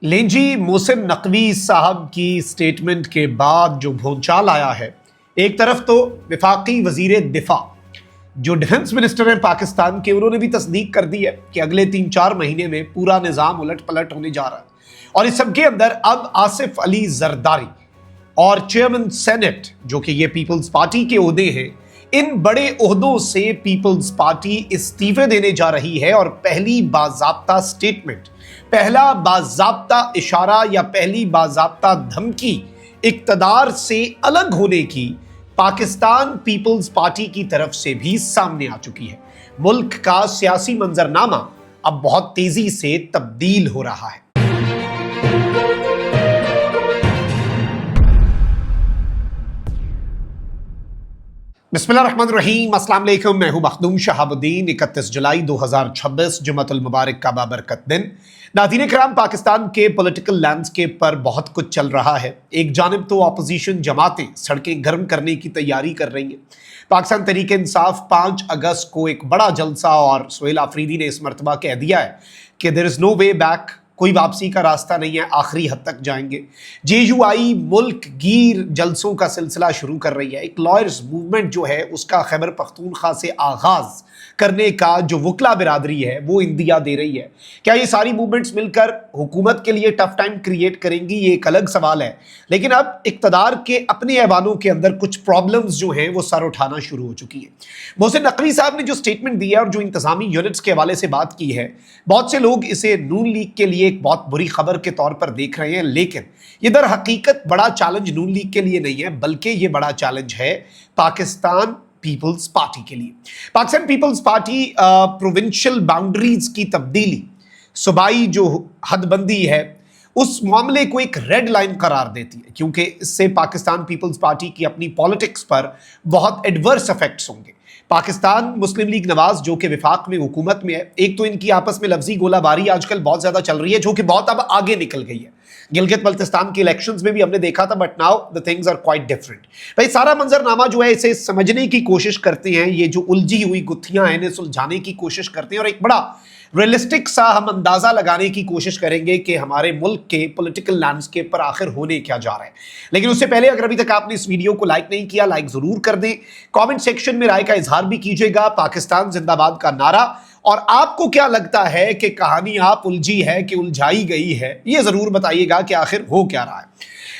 لیں جی، محسن نقوی صاحب کی سٹیٹمنٹ کے بعد جو بھونچال آیا ہے، ایک طرف تو وفاقی وزیر دفاع جو ڈیفنس منسٹر ہیں پاکستان کے، انہوں نے بھی تصدیق کر دی ہے کہ اگلے 3-4 مہینے میں پورا نظام الٹ پلٹ ہونے جا رہا ہے، اور اس سب کے اندر اب آصف علی زرداری اور چیئرمین سینٹ جو کہ یہ پیپلز پارٹی کے عہدے ہیں، ان بڑے عہدوں سے پیپلز پارٹی استعفے دینے جا رہی ہے، اور پہلی باضابطہ سٹیٹمنٹ، پہلا باضابطہ اشارہ یا پہلی باضابطہ دھمکی اقتدار سے الگ ہونے کی پاکستان پیپلز پارٹی کی طرف سے بھی سامنے آ چکی ہے۔ ملک کا سیاسی منظرنامہ اب بہت تیزی سے تبدیل ہو رہا ہے۔ بسم اللہ الرحمن الرحیم، السلام علیکم، میں ہوں مخدوم شہاب الدین۔ 31 جولائی 2026 جمعۃ المبارک کا بابرکت دن۔ ناظرین کرام، پاکستان کے پولیٹیکل لینڈسکیپ پر بہت کچھ چل رہا ہے۔ ایک جانب تو اپوزیشن جماعتیں سڑکیں گرم کرنے کی تیاری کر رہی ہیں۔ پاکستان تحریک انصاف 5 اگست کو ایک بڑا جلسہ، اور سہیل آفریدی نے اس مرتبہ کہہ دیا ہے کہ دیر از نو وے بیک، کوئی واپسی کا راستہ نہیں ہے، آخری حد تک جائیں گے۔ جے یو آئی ملک گیر جلسوں کا سلسلہ شروع کر رہی ہے۔ ایک لائرز موومنٹ جو ہے اس کا خیبر پختونخوا سے آغاز کرنے کا جو وکلا برادری ہے وہ اندیا دے رہی ہے۔ کیا یہ ساری موومنٹس مل کر حکومت کے لیے ٹف ٹائم کریٹ کریں گی؟ یہ ایک الگ سوال ہے، لیکن اب اقتدار کے اپنے ایوانوں کے اندر کچھ پرابلمز جو ہیں وہ سر اٹھانا شروع ہو چکی ہیں۔ محسن نقوی صاحب نے جو سٹیٹمنٹ دی ہے اور جو انتظامی یونٹس کے حوالے سے بات کی ہے، بہت سے لوگ اسے نون لیگ کے لیے ایک بہت بری خبر کے طور پر دیکھ رہے ہیں، لیکن یہ در حقیقت بڑا چیلنج نون لیگ کے لیے نہیں ہے، بلکہ یہ بڑا چیلنج ہے پاکستان پیپلز پارٹی کے لیے۔ پاکستان پیپلز پارٹی پروونشل باؤنڈریز کی تبدیلی، صوبائی جو حد بندی ہے، اس معاملے کو ایک ریڈ لائن قرار دیتی ہے، کیونکہ اس سے پاکستان پیپلز پارٹی کی اپنی پالیٹکس پر بہت ایڈورس افیکٹس ہوں گے۔ پاکستان مسلم لیگ نواز جو کہ وفاق میں حکومت میں ہے، ایک تو ان کی آپس میں لفظی گولہ باری آج کل بہت زیادہ چل رہی ہے، جو کہ بہت اب آگے نکل گئی ہے۔ گلگت بلتستان کے الیکشنز میں بھی ہم نے دیکھا تھا، but now the things are quite different۔ بھائی سارا منظرنامہ جو ہے اسے سمجھنے کی کوشش کرتے ہیں، یہ جو الجھی ہوئی گتھیاں ہیں انہیں سلجھانے کی کوشش کرتے ہیں، اور ایک بڑا ریئلسٹک سا ہم اندازہ لگانے کی کوشش کریں گے کہ ہمارے ملک کے پولیٹیکل لینڈسکیپ پر آخر ہونے کیا جا رہا ہے۔ لیکن اس سے پہلے اگر ابھی تک آپ نے اس ویڈیو کو لائک نہیں کیا، لائک ضرور کر دیں، کامنٹ سیکشن میں رائے کا اظہار بھی کیجیے گا، پاکستان زندہ باد کا نعرہ، اور آپ کو کیا لگتا ہے کہ کہانی آپ الجھی ہے کہ الجھائی گئی ہے، یہ ضرور بتائیے گا کہ آخر ہو کیا رہا ہے۔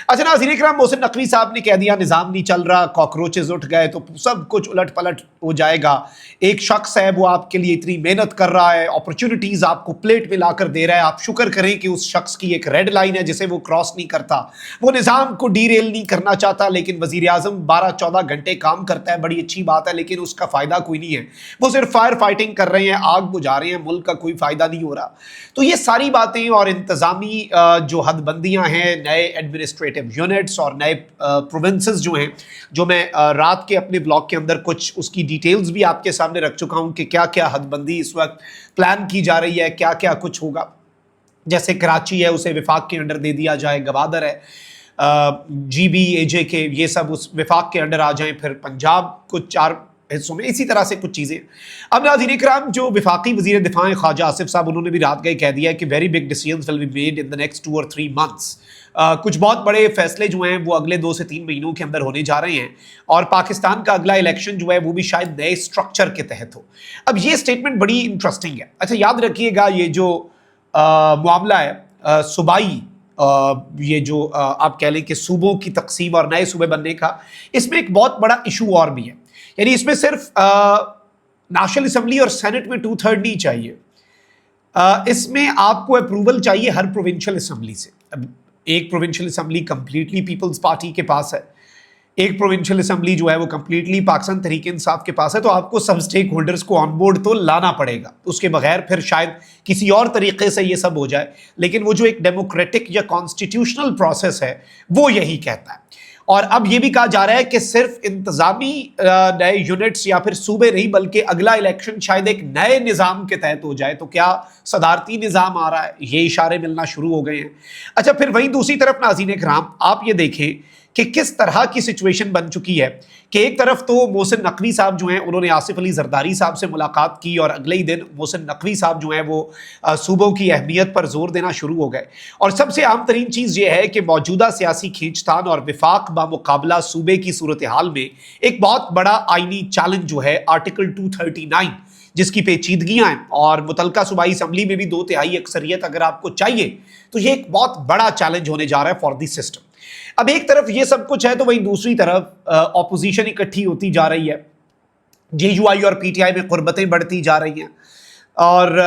اچھا ناظرین کرام، محسن نقوی صاحب نے کہہ دیا نظام نہیں چل رہا، کاکروچز اٹھ گئے تو سب کچھ الٹ پلٹ ہو جائے گا۔ ایک شخص ہے وہ آپ کے لیے اتنی محنت کر رہا ہے، اپرچونٹیز آپ کو پلیٹ میں لا کر دے رہا ہے، آپ شکر کریں کہ اس شخص کی ایک ریڈ لائن ہے جسے وہ کراس نہیں کرتا۔ وہ نظام کو ڈی ریل نہیں کرنا چاہتا، لیکن وزیر اعظم 12-14 گھنٹے کام کرتا ہے، بڑی اچھی بات ہے، لیکن اس کا فائدہ کوئی نہیں ہے۔ وہ صرف فائر فائٹنگ کر رہے ہیں، آگ بجھا رہے ہیں، ملک کا کوئی فائدہ نہیں ہو رہا۔ تو یہ ساری باتیں اور انتظامی جو حد بندیاں ہیں، نئے ایڈمنسٹریٹو یونٹس اور نئے پروونسز جو ہیں، جو میں رات کے اپنے بلاگ کے اندر کچھ اس کی ڈیٹیلز بھی آپ کے سامنے رکھ چکا ہوں کہ کیا کیا حد بندی اس وقت پلان کی جا رہی ہے، کیا کیا کچھ ہوگا۔ جیسے کراچی ہے اسے وفاق کے انڈر دے دیا جائے، گوادر ہے، جی بی اے جے کے، یہ سب اس وفاق کے انڈر آ جائیں، پھر پنجاب کچھ 4 حصوں میں، اسی طرح سے کچھ چیزیں۔ اب ناظرین کرام، جو وفاقی وزیر دفاع ہیں خواجہ آصف صاحب، انہوں نے بھی رات گئے کہہ دیا ہے کہ very big decisions will be made in the next 2 or 3 months۔ کچھ بہت بڑے فیصلے جو ہیں وہ اگلے 2 سے 3 مہینوں کے اندر ہونے جا رہے ہیں، اور پاکستان کا اگلا الیکشن جو ہے وہ بھی شاید نئے اسٹرکچر کے تحت ہو۔ اب یہ سٹیٹمنٹ بڑی انٹرسٹنگ ہے۔ اچھا یاد رکھیے گا، یہ جو معاملہ ہے صوبائی، یہ جو آپ کہہ لیں کہ صوبوں کی تقسیم اور نئے صوبے بننے کا، اس میں ایک بہت بڑا ایشو اور بھی ہے۔ یعنی اس میں صرف نیشنل اسمبلی اور سینٹ میں 2/3 نہیں چاہیے، اس میں آپ کو اپروول چاہیے ہر پروونشل اسمبلی سے۔ اب ایک provincial assembly completely Peoples Party کے پاس ہے، ایک پروونشل اسمبلی جو ہے وہ کمپلیٹلی پاکستان تحریک انصاف کے پاس ہے، تو آپ کو سب سٹیک ہولڈرز کو آن بورڈ تو لانا پڑے گا، اس کے بغیر پھر شاید کسی اور طریقے سے یہ سب ہو جائے، لیکن وہ جو ایک ڈیموکریٹک یا کانسٹیٹیوشنل پروسیس ہے وہ یہی کہتا ہے۔ اور اب یہ بھی کہا جا رہا ہے کہ صرف انتظامی نئے یونٹس یا پھر صوبے نہیں، بلکہ اگلا الیکشن شاید ایک نئے نظام کے تحت ہو جائے۔ تو کیا صدارتی نظام آ رہا ہے؟ یہ اشارے ملنا شروع ہو گئے ہیں۔ اچھا پھر وہیں دوسری طرف ناظرین کرام، آپ یہ دیکھیں کہ کس طرح کی سچویشن بن چکی ہے کہ ایک طرف تو محسن نقوی صاحب جو ہیں انہوں نے آصف علی زرداری صاحب سے ملاقات کی اور اگلے ہی دن محسن نقوی صاحب جو ہیں وہ صوبوں کی اہمیت پر زور دینا شروع ہو گئے، اور سب سے عام ترین چیز یہ ہے کہ موجودہ سیاسی کھینچتان اور وفاق بمقابلہ صوبے کی صورتحال میں ایک بہت بڑا آئینی چیلنج جو ہے آرٹیکل 239 جس کی پیچیدگیاں ہیں، اور متعلقہ صوبائی اسمبلی میں بھی 2/3 اکثریت اگر آپ کو چاہیے تو یہ ایک بہت بڑا چیلنج ہونے جا رہا ہے فار دی سسٹم۔ اب ایک طرف یہ سب کچھ ہے تو وہیں دوسری طرف اپوزیشن اکٹھی ہوتی جا رہی ہے، جے یو آئی اور پی ٹی آئی میں قربتیں بڑھتی جا رہی ہیں، اور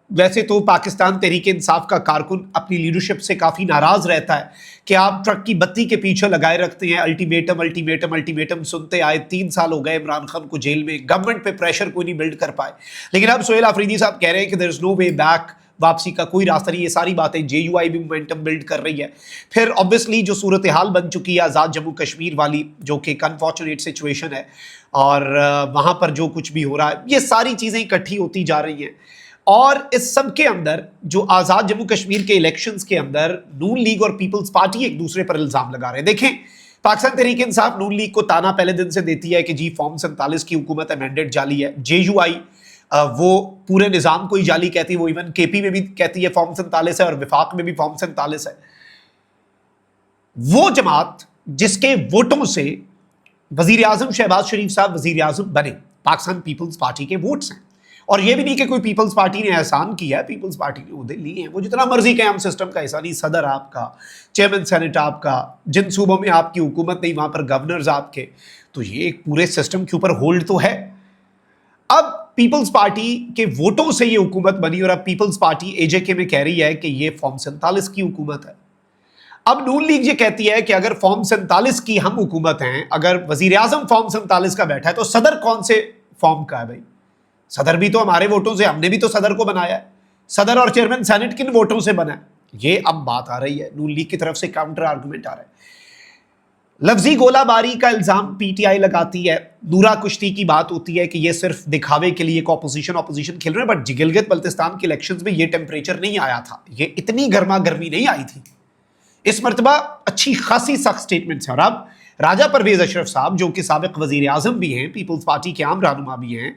ویسے تو پاکستان تحریک انصاف کا کارکن اپنی لیڈرشپ سے کافی ناراض رہتا ہے کہ آپ ٹرک کی بتی کے پیچھے لگائے رکھتے ہیں، الٹیمیٹم الٹیمیٹم الٹیمیٹم سنتے آئے، 3 سال ہو گئے عمران خان کو جیل میں، گورنمنٹ پہ پریشر کوئی نہیں بلڈ کر پائے۔ لیکن اب سہیل آفریدی صاحب کہہ رہے ہیں کہ دیر از نو وے بیک، واپسی کا کوئی راستہ نہیں۔ یہ ساری باتیں جے یو آئی بھی مومنٹم بلڈ کر رہی ہے۔ پھر obviously جو صورتحال بن چکی ہے آزاد جموں کشمیر والی، جو کہ ایک انفارچونیٹ سچویشن ہے، اور وہاں پر جو کچھ بھی ہو رہا ہے، یہ ساری چیزیں اکٹھی ہوتی جا رہی ہیں، اور اس سب کے اندر جو آزاد جموں کشمیر کے الیکشنز کے اندر نون لیگ اور پیپلز پارٹی ایک دوسرے پر الزام لگا رہے ہیں۔ دیکھیں، پاکستان تحریک انصاف نون لیگ کو تانا پہلے دن سے دیتی ہے کہ جی فارم 47 کی حکومت امینڈڈ جعلی ہے، جے یو آئی وہ پورے نظام کو ہی جعلی کہتی ہے، وہ ایون کے پی میں بھی کہتی ہے فارم 47 ہے، اور وفاق میں بھی فارم 47 ہے۔ وہ جماعت جس کے ووٹوں سے وزیر اعظم شہباز شریف صاحب وزیر اعظم بنے، پاکستان پیپلز پارٹی کے ووٹس ہیں، اور یہ بھی نہیں کہ کوئی پیپلز پارٹی نے احسان کیا ہے، پیپلز پارٹی نے عہدے لیے ہیں، وہ جتنا مرضی کہیں ہم سسٹم کا حصہ نہیں، صدر آپ کا، چیئرمین سینٹ آپ کا، جن صوبوں میں آپ کی حکومت نہیں وہاں پر گورنرز آپ کے، تو یہ ایک پورے سسٹم کے اوپر ہولڈ تو ہے۔ اب پیپلز پارٹی کے ووٹوں سے یہ حکومت بنی، اور اب پیپلز پارٹی اے جے کے میں کہہ رہی ہے کہ یہ فارم 47 کی حکومت ہے۔ اب نون لیگ یہ کہتی ہے کہ اگر فارم 47 کی ہم حکومت ہیں، اگر وزیر اعظم فارم 47 کا بیٹھا ہے تو صدر کون سے فارم کا ہے بھائی؟ صدر بھی تو ہمارے ووٹوں سے، ہم نے بھی تو صدر کو بنایا ہے، صدر اور چیئرمین سینٹ کن ووٹوں سے بنا ہے؟ یہ اب بات آ رہی ہے، نون لیگ کی طرف سے کاؤنٹر آرگومنٹ آ رہا ہے۔ لفظی گولہ باری کا الزام پی ٹی آئی لگاتی ہے، نورا کشتی کی بات ہوتی ہے کہ یہ صرف دکھاوے کے لیے اپوزیشن کھیل رہے ہیں، بٹ گلگت بلتستان کے الیکشنز میں یہ ٹیمپریچر نہیں آیا تھا، یہ اتنی گرما گرمی نہیں آئی تھی۔ اس مرتبہ اچھی خاصی سخت سٹیٹمنٹس ہیں، اور اب راجہ پرویز اشرف صاحب جو کہ سابق وزیر اعظم بھی ہیں، پیپلز پارٹی کے عام رہنما بھی ہیں،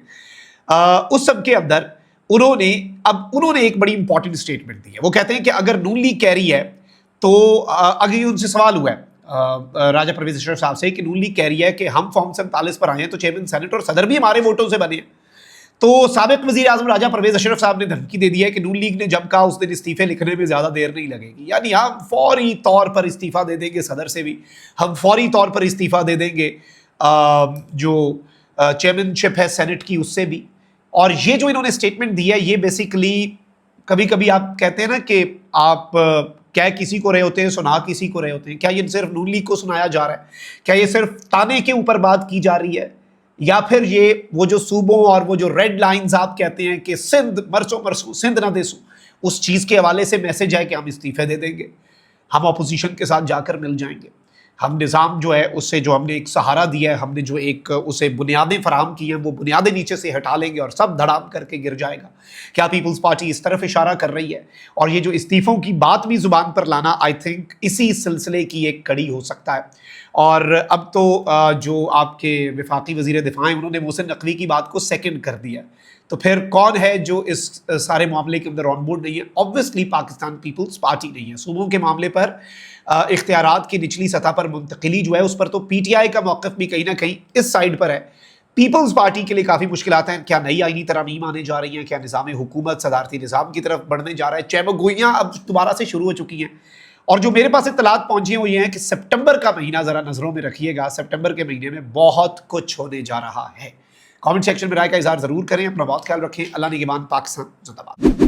اس سب کے اندر انہوں نے ایک بڑی امپورٹنٹ سٹیٹمنٹ دی ہے۔ وہ کہتے ہیں کہ اگر نون لیگ کہہ رہی ہے تو اگر ان سے سوال ہوا ہے راجہ پرویز اشرف صاحب سے کہ نون لیگ کہہ رہی ہے کہ ہم فارم 47 پر آئے ہیں تو چیئرمین سینٹ اور صدر بھی ہمارے ووٹوں سے بنے ہیں، تو سابق وزیر اعظم راجہ پرویز اشرف صاحب نے دھمکی دے دی ہے کہ نون لیگ نے جب کہا اس دن استعفے لکھنے میں زیادہ دیر نہیں لگے گی، یعنی ہم فوری طور پر استعفیٰ دے دیں گے صدر سے بھی، ہم فوری طور پر استعفیٰ دے دیں گے جو چیئرمین شپ ہے سینٹ کی اس سے بھی۔ اور یہ جو انہوں نے اسٹیٹمنٹ دی ہے یہ بیسیکلی، کبھی کبھی آپ کہتے ہیں نا کہ آپ کیا کسی کو رہے ہوتے ہیں سنا کسی کو رہے ہوتے ہیں، کیا یہ صرف نون لیگ کو سنایا جا رہا ہے؟ کیا یہ صرف تانے کے اوپر بات کی جا رہی ہے، یا پھر یہ وہ جو صوبوں اور وہ جو ریڈ لائنز آپ کہتے ہیں کہ سندھ مرسو سندھ نہ دیسو، اس چیز کے حوالے سے میسج ہے کہ ہم استعفے دے دیں گے، ہم اپوزیشن کے ساتھ جا کر مل جائیں گے، ہم نظام جو ہے اس سے جو ہم نے ایک سہارا دیا ہے، ہم نے جو ایک اسے بنیادیں فراہم کی ہیں وہ بنیادیں نیچے سے ہٹا لیں گے اور سب دھڑام کر کے گر جائے گا؟ کیا پیپلز پارٹی اس طرف اشارہ کر رہی ہے؟ اور یہ جو استعفوں کی بات بھی زبان پر لانا آئی تھنک اسی سلسلے کی ایک کڑی ہو سکتا ہے۔ اور اب تو جو آپ کے وفاقی وزیر دفاع ہیں انہوں نے محسن نقوی کی بات کو سیکنڈ کر دیا، تو پھر کون ہے جو اس سارے معاملے کے اندر آن بورڈ نہیں ہے؟ obviously پاکستان پیپلز پارٹی نہیں ہے۔ صوبوں کے معاملے پر اختیارات کی نچلی سطح پر منتقلی جو ہے اس پر تو پی ٹی آئی کا موقف بھی کہیں نہ کہیں اس سائڈ پر ہے۔ پیپلز پارٹی کے لیے کافی مشکلات ہیں، کیا نئی آئینی ترامیم آنے جا رہی ہیں، کیا نظام حکومت صدارتی نظام کی طرف بڑھنے جا رہا ہے؟ چیمہ گوئیاں اب دوبارہ سے شروع ہو چکی ہیں، اور جو میرے پاس اطلاعات پہنچی ہیں وہ یہ ہیں کہ سپٹمبر کا مہینہ ذرا نظروں میں رکھیے گا، سپٹمبر کے مہینے میں بہت کچھ ہونے جا رہا ہے۔ کامنٹ سیکشن میں رائے کا اظہار ضرور کریں، اپنا بہت خیال رکھیں، اللہ نگہبان، پاکستان زندہ باد۔